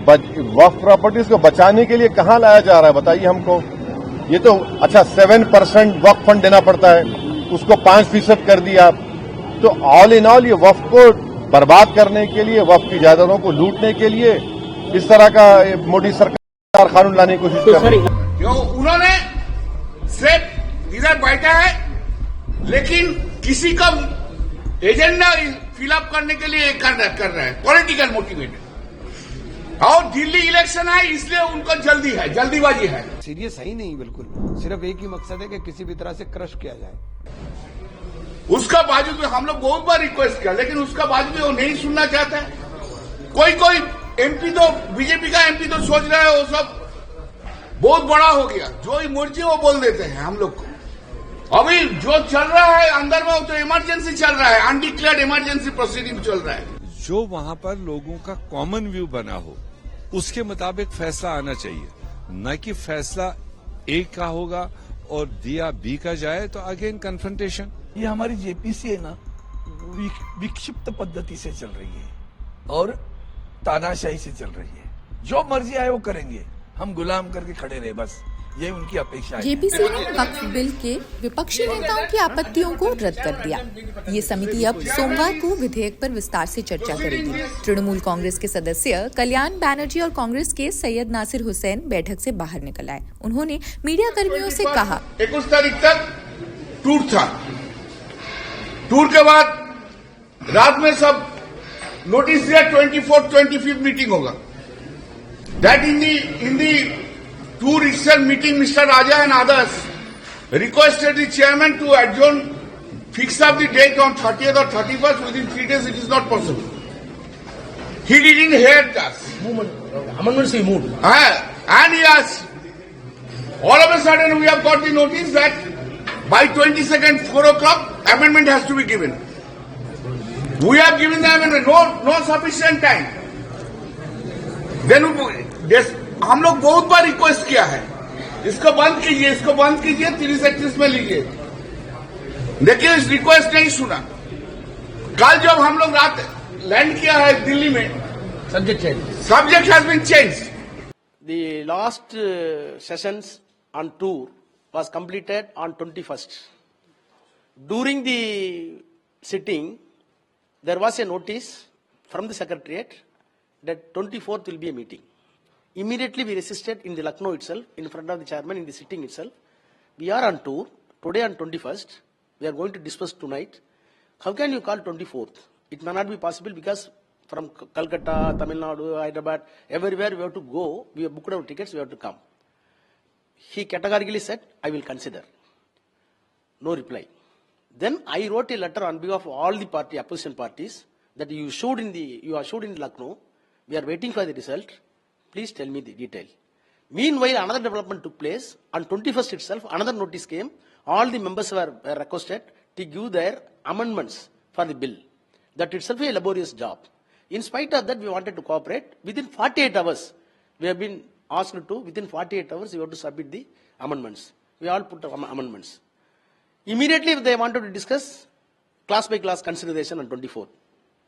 वक्फ properties को बचाने के लिए कहां लाया जा रहा है बताइए हमको। ये तो अच्छा 7% वक्फ फंड देना पड़ता है, उसको 5% कर दिया। तो ऑल इन ऑल ये वक्फ को बर्बाद करने के लिए, वक्फ की जायदादों को लूटने के लिए इस तरह का मोदी सरकार कानून लाने की कोशिश कर रही है। क्यों उन्होंने सिर्फ इधर बैठा है, लेकिन किसी का एजेंडा फिलअप करने के लिए कर रहा है, पॉलिटिकल मोटिवेटेड। और दिल्ली इलेक्शन है इसलिए उनको जल्दी है, जल्दीबाजी है। सीरियस है ही नहीं, बिल्कुल सिर्फ एक ही मकसद है कि किसी भी तरह से क्रश किया जाए। उसका बावजूद भी हम लोग बहुत बार रिक्वेस्ट किया, लेकिन उसका बावजूद भी वो नहीं सुनना चाहता है। कोई एमपी तो, बीजेपी का एमपी तो सोच रहा है वो सब बहुत बड़ा हो गया, जो मर्जी वो बोल देते हैं हम लोग को। अभी जो चल रहा है अंदर में वो तो इमरजेंसी चल रहा है, अनडिक्लेयर्ड इमरजेंसी प्रोसीडिंग चल रहा है। जो वहां पर लोगों का कॉमन व्यू बना हो उसके मुताबिक फैसला आना चाहिए, न कि फैसला ए का होगा और दिया बी का जाए तो अगेन कन्फ्रंटेशन। ये हमारी जेपीसी है ना, विक्षिप्त पद्धति से चल रही है और तानाशाही से चल रही है। जो मर्जी आए वो करेंगे, हम गुलाम करके खड़े रहे, बस ये उनकी अपेक्षा है। जेपीसी ने वक्फ बिल के विपक्षी नेताओं की आपत्तियों को रद्द कर दिया। ये समिति अब सोमवार को विधेयक पर विस्तार से चर्चा करेगी। तृणमूल कांग्रेस के सदस्य कल्याण बैनर्जी और कांग्रेस के सैयद नासिर हुसैन बैठक से बाहर निकल आए। उन्होंने मीडिया कर्मियों से कहा, 21 तारीख तक टूर था, टूर के बाद रात में सब नोटिस दिया 24th मीटिंग होगा। That in the tour itself meeting, Mr. Raja and others requested the chairman to adjourn, fix up the date on 30th or 31st. Within 3 days, it is not possible. He didn't hear us. Amendments he moved. And he asked, all of a sudden we have got the notice that by 22nd, 4 o'clock, amendment has to be given. We have given the amendment, no sufficient time. Then हम लोग बहुत बार request किया है, इसको बंद कीजिए, इसको बंद कीजिए, 30-31 में लीजिए। देखिए इस रिक्वेस्ट नहीं सुना। कल जब हम लोग रात लैंड किया है दिल्ली में, subject has been changed. The last sessions on tour was completed on 21st. During the sitting, there was a notice from the secretariat that 24th will be a meeting. Immediately we resisted in the Lucknow itself, in front of the chairman, in the sitting itself. We are on tour, today on 21st, we are going to discuss tonight. How can you call 24th? It may not be possible because from Calcutta, Tamil Nadu, Hyderabad, everywhere we have to go, we have booked our tickets, we have to come. He categorically said, I will consider. No reply. Then I wrote a letter on behalf of all the opposition parties that you are showed in Lucknow, we are waiting for the result. Please tell me the detail. Meanwhile, another development took place. On 21st itself, another notice came. All the members were requested to give their amendments for the bill. That itself is a laborious job. In spite of that, we wanted to cooperate. Within 48 hours, we have been asked to, within 48 hours, we have to submit the amendments. We all put amendments. Immediately, they wanted to discuss class by class consideration on 24th.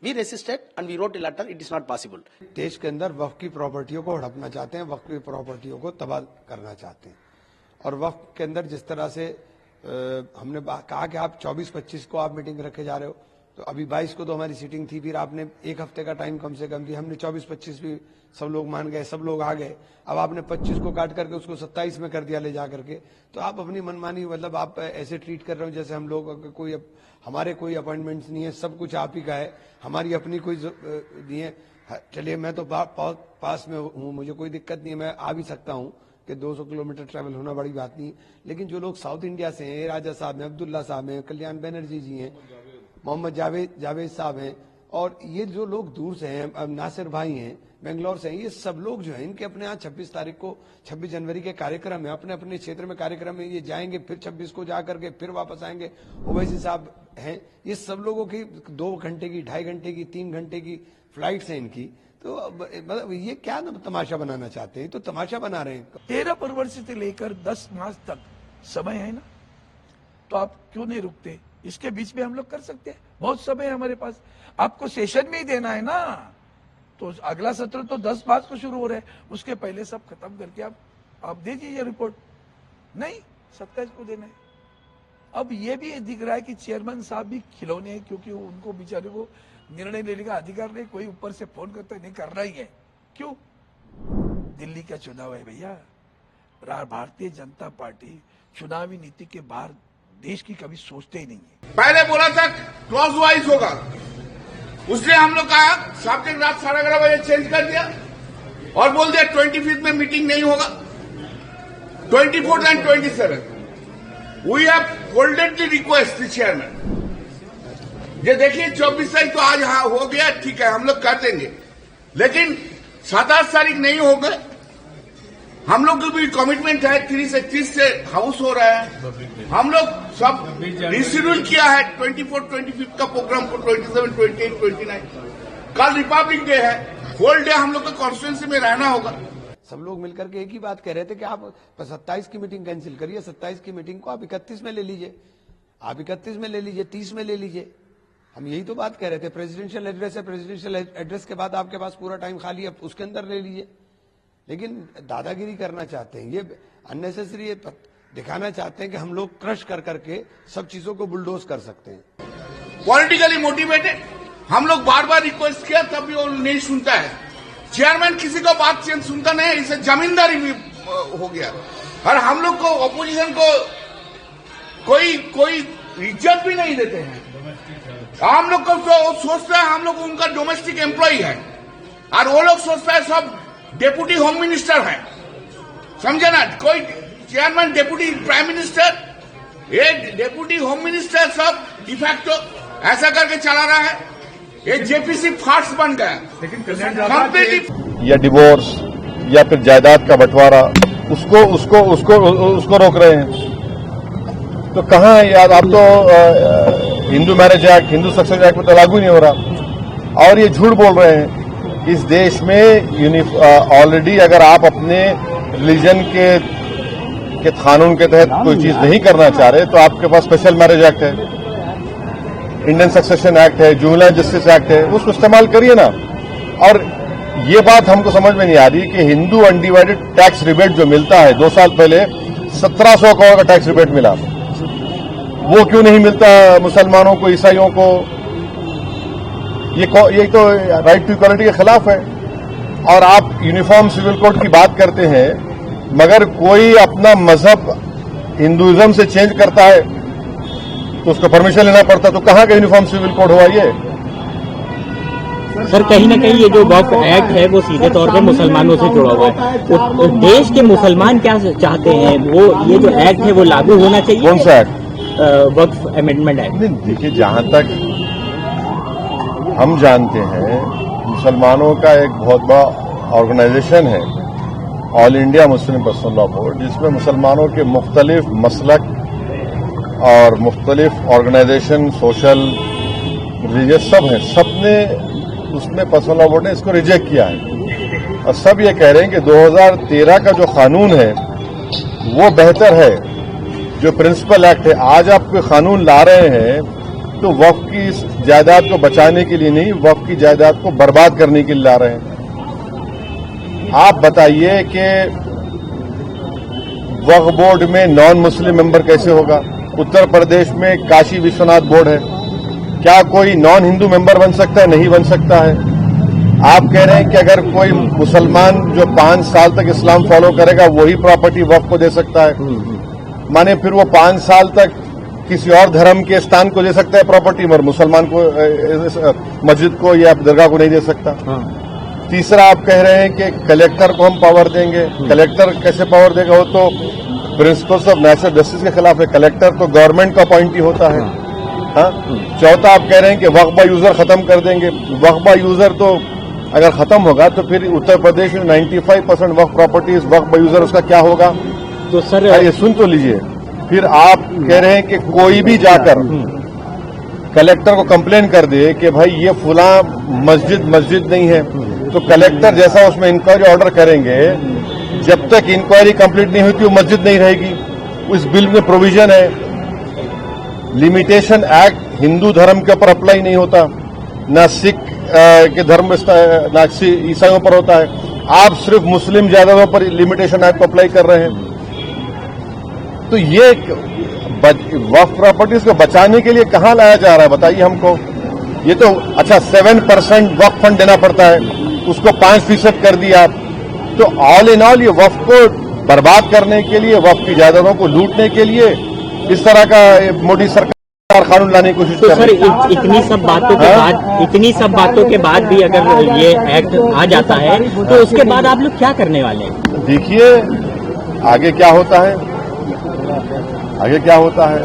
We resisted and we wrote a letter, it is not possible. देश के अंदर वक्फ की प्रॉपर्टियों को हड़पना चाहते हैं, वक्फ की प्रॉपर्टियों को तबाह करना चाहते हैं। और वक्फ के अंदर जिस तरह से हमने कहा कि आप 24-25 को आप मीटिंग रखे जा रहे हो, तो अभी 22 को तो हमारी सीटिंग थी, फिर आपने एक हफ्ते का टाइम कम से कम दिया, हमने 24-25 भी सब लोग मान गए, सब लोग आ गए। अब आपने 25 को काट करके उसको 27 में कर दिया ले जा करके, तो आप अपनी मनमानी, मतलब आप ऐसे ट्रीट कर रहे हो जैसे हम लोग कोई हमारे कोई अपॉइंटमेंट्स नहीं है, सब कुछ आप ही का है, हमारी अपनी कोई नहीं है। चलिए मैं तो पास में हूँ, मुझे कोई दिक्कत नहीं है, मैं आ भी सकता हूँ कि 200 किलोमीटर ट्रैवल होना बड़ी बात नहीं। लेकिन जो लोग साउथ इंडिया से हैं, राजा साहब हैं, अब्दुल्ला साहब हैं, कल्याण बैनर्जी जी हैं, मोहम्मद जावेद साहब हैं, और ये जो लोग दूर से हैं, नासिर भाई हैं, बेंगलोर से हैं, ये सब लोग जो हैं, इनके अपने यहाँ 26 जनवरी के कार्यक्रम है, अपने अपने क्षेत्र में कार्यक्रम है, ये जाएंगे, फिर 26 को जा करके फिर वापस आएंगे। ओवैसी साहब हैं, ये सब लोगों की 2 घंटे की, 2.5 घंटे की, 3 घंटे की फ्लाइट्स हैं इनकी। तो मतलब ये क्या तमाशा बनाना चाहते हैं, तो तमाशा बना रहे हैं। 13 फरवरी से लेकर 10 मार्च तक समय है ना, तो आप क्यों नहीं रुकते? इसके बीच में हम लोग कर सकते हैं, बहुत समय है हमारे पास। आपको सेशन में ही देना है ना, तो अगला सत्र तो 10 मार्च को शुरू हो रहा है, उसके पहले सब खत्म करके आप दे दीजिए रिपोर्ट। नहीं, 27 को देना है। अब ये भी दिख रहा है कि चेयरमैन साहब भी खिलौने हैं, क्योंकि उनको बेचारे को निर्णय लेने का अधिकार नहीं, कोई ऊपर से फोन करता नहीं, करना ही है। क्यों? दिल्ली का चुनाव है भैया। भारतीय जनता पार्टी चुनावी नीति के बाहर देश की कभी सोचते ही नहीं है। पहले बोला था क्लॉज वाइज होगा, उसने हम लोग कहा सब्जेक्ट रात 11:30 बजे चेंज कर दिया और बोल दिया 25 में मीटिंग नहीं होगा, 24 and 27। We have folded the request the chairman. ये देखिए 24 तारीख तो आज हो गया, ठीक है, हम लोग कर देंगे, लेकिन 7-8 तारीख नहीं होगा। हम लोग की भी कमिटमेंट है, 30 से 30 से हाउस हो रहा है, हम लोग सब रिशेड्यूल किया है 24-25 का प्रोग्राम को 27, 28, 29। कल रिपब्लिक डे है, होल डे हम लोग को कॉन्स्टिट्यूंसी में रहना होगा। सब लोग मिलकर के एक ही बात कह रहे थे कि आप 27 की मीटिंग कैंसिल करिए, 27 की मीटिंग को आप 31 में ले लीजिए, आप 31 में ले लीजिए, 30 में ले लीजिए। हम यही तो बात कह रहे थे। प्रेसिडेंशियल एड्रेस है, प्रेसिडेंशियल एड्रेस के बाद आपके पास पूरा टाइम खाली है, उसके अंदर ले लीजिए। लेकिन दादागिरी करना चाहते हैं, ये अननेसेसरी दिखाना चाहते हैं कि हम लोग क्रश कर करके सब चीजों को बुलडोज कर सकते हैं। पॉलिटिकली मोटिवेटेड, हम लोग बार बार रिक्वेस्ट किया तब भी वो नहीं सुनता है। चेयरमैन किसी को बात सुनता नहीं है, इसे जमींदारी भी हो गया। और हम लोग को ऑपोजिशन को कोई इज्जत भी नहीं देते हैं। हम लोग को तो सोचता है हम लोग उनका डोमेस्टिक एम्प्लॉय है, और वो लोग सोचता है सब डेप्यूटी होम मिनिस्टर है, समझे ना? कोई चेयरमैन डेप्यूटी प्राइम मिनिस्टर, ये डेप्यूटी होम मिनिस्टर सब डिफैक्टो ऐसा करके चला रहा है। ये जेपीसी फार्स बन गया। लेकिन या डिवोर्स या फिर जायदाद का बंटवारा, उसको रोक रहे हैं। तो कहाँ है यार? आप तो Hindu marriage act, Hindu success act में तो लागू नहीं हो रहा, और ये झूठ बोल रहे हैं। इस देश में ऑलरेडी अगर आप अपने रिलीजन के कानून के तहत कोई चीज नहीं करना चाह रहे, तो आपके पास स्पेशल मैरिज एक्ट है, इंडियन सक्सेशन एक्ट है, जुवेनाइल जस्टिस एक्ट है, उसको इस्तेमाल करिए ना। और ये बात हमको समझ में नहीं आ रही कि हिंदू अनडिवाइडेड टैक्स रिबेट जो मिलता है, 2 साल पहले 1700 करोड़ का टैक्स रिबेट मिला, वो क्यों नहीं मिलता मुसलमानों को, ईसाइयों को? ये तो राइट टू इक्वालिटी के खिलाफ है। और आप यूनिफॉर्म सिविल कोड की बात करते हैं, मगर कोई अपना मजहब हिंदुइज्म से चेंज करता है तो उसको परमिशन लेना पड़ता, तो कहाँ का यूनिफॉर्म सिविल कोड हुआ ये? सर कहीं ना कहीं ये जो वक्फ एक्ट है वो सीधे तौर पर मुसलमानों से जुड़ा हुआ है। तो देश के मुसलमान क्या चाहते हैं? वो ये जो एक्ट है वो लागू होना चाहिए। कौन सा एक्ट? वक्फ अमेंडमेंट एक्ट। देखिए, जहां तक हम जानते हैं, मुसलमानों का एक बहुत बड़ा ऑर्गेनाइजेशन है, all India Muslim personal law board, जिसमें मुसलमानों के मुख्तलिफ मसलक और मुख्तलिफ ऑर्गेनाइजेशन, सोशल, रिलीजियस सब हैं। सबने उसमें पर्सनल लॉ बोर्ड ने इसको रिजेक्ट किया है, और सब ये कह रहे हैं कि 2013 का जो कानून है वो बेहतर है, जो प्रिंसिपल एक्ट है। आज आप कोई कानून ला रहे हैं तो वक्फ की इस जायदाद को बचाने के लिए नहीं, वक्फ की जायदाद को बर्बाद करने के लिए ला रहे हैं। आप बताइए कि वक्फ बोर्ड में नॉन मुस्लिम मेंबर कैसे होगा? उत्तर प्रदेश में काशी विश्वनाथ बोर्ड है, क्या कोई नॉन हिंदू मेंबर बन सकता है? नहीं बन सकता है। आप कह रहे हैं कि अगर कोई मुसलमान जो 5 साल तक इस्लाम फॉलो करेगा वही प्रॉपर्टी वक्फ को दे सकता है, माने फिर वो 5 साल तक किसी और धर्म के स्थान को दे सकता है प्रॉपर्टी, मगर मुसलमान को, मस्जिद को या दरगाह को नहीं दे सकता। तीसरा, आप कह रहे हैं कि कलेक्टर को हम पावर देंगे। कलेक्टर कैसे पावर देगा? वो तो प्रिंसिपल्स ऑफ नेचुरल जस्टिस के खिलाफ है। कलेक्टर तो गवर्नमेंट का अपॉइंटी होता है। हाँ। चौथा, आप कह रहे हैं कि वक्फ बाय यूजर खत्म कर देंगे। वक्फ बाय यूजर तो अगर खत्म होगा तो फिर उत्तर प्रदेश में 95% वक्फ प्रॉपर्टीज वक्फ बाय यूजर, उसका क्या होगा? तो सर ये सुन तो लीजिए। फिर आप कह रहे हैं कि कोई भी जाकर कलेक्टर को कंप्लेन कर दे कि भाई ये फुला मस्जिद नहीं है, तो कलेक्टर जैसा उसमें इंक्वायरी ऑर्डर करेंगे, जब तक इंक्वायरी कंप्लीट नहीं हुई वो मस्जिद नहीं रहेगी। उस बिल में प्रोविजन है, लिमिटेशन एक्ट हिंदू धर्म के ऊपर अप्लाई नहीं होता, ना सिख के धर्म ना ईसाइयों पर होता है। आप सिर्फ मुस्लिम जायदादों पर लिमिटेशन एक्ट अप्लाई कर रहे हैं। तो ये वक्फ प्रॉपर्टीज को बचाने के लिए कहां लाया जा रहा है बताइए हमको। ये तो अच्छा 7% वक्फ फंड देना पड़ता है, उसको 5% कर दिया। तो ऑल इन ऑल ये वक्फ को बर्बाद करने के लिए, वक्फ की जायदादों को लूटने के लिए इस तरह का मोदी सरकार कानून लाने की कोशिश तो कर सर रही है। इतनी सब बातों के बाद भी अगर ये एक्ट आ जाता है तो उसके बाद आप लोग क्या करने वाले हैं? देखिए आगे क्या होता है, आगे क्या होता है।